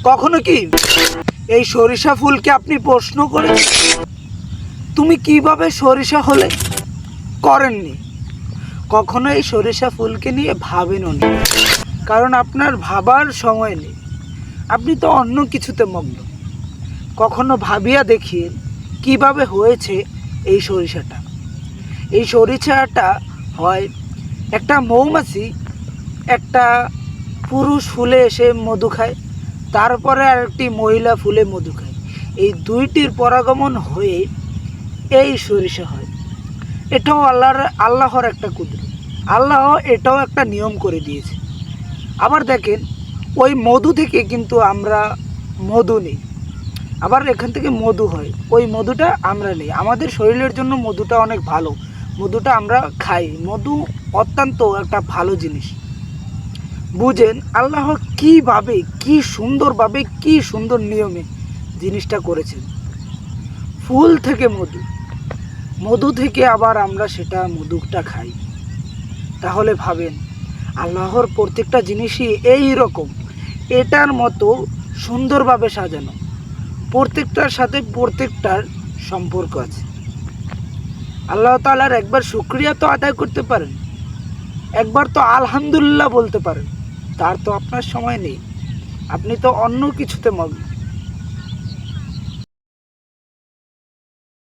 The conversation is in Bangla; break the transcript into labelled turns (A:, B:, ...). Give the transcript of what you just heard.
A: কখনো কি এই সরিষা ফুলকে আপনি প্রশ্ন করেছেন তুমি কিভাবে সরিষা হলে? করেননি। কখনো এই সরিষা ফুলকে নিয়ে ভাবেনও না, কারণ আপনার ভাবার সময় নেই। আপনি তো অন্য কিছুতে মগ্ন। কখনো ভাবিয়া দেখিয়ে কিভাবে হয়েছে এই সরিষাটা। এই সরিষাটা হয় একটা মৌমাছি একটা পুরুষ ফুলে এসে মধু খায়, তারপরে আরেকটি মহিলা ফুলে মধু খায়। এই দুইটির পরাগমন হয়ে এই সরিষা হয়। এটাও আল্লাহর একটা কুদরত। আল্লাহ এটাও একটা নিয়ম করে দিয়েছে। আবার দেখেন, ওই মধু থেকে কিন্তু আমরা মধু নিই, আবার এখান থেকে মধু হয়, ওই মধুটা আমরা নিই। আমাদের শরীরের জন্য মধুটা অনেক ভালো, মধুটা আমরা খাই। মধু অত্যন্ত একটা ভালো জিনিস। বুঝেন আল্লাহ কীভাবে, কী সুন্দরভাবে, কী সুন্দর নিয়মে জিনিসটা করেছেন। ফুল থেকে মধু, মধু থেকে আবার আমরা সেটা মধুটা খাই। তাহলে ভাবেন আল্লাহর প্রত্যেকটা জিনিসই এই রকম, এটার মতো সুন্দরভাবে সাজানো। প্রত্যেকটার সাথে প্রত্যেকটার সম্পর্ক আছে। আল্লাহ তাআলার একবার শুকরিয়া তো আদায় করতে পারেন, একবার তো আলহামদুলিল্লাহ বলতে পারেন। তার তো আপনার সময় নেই, আপনি তো অন্য কিছুতে মগ্ন।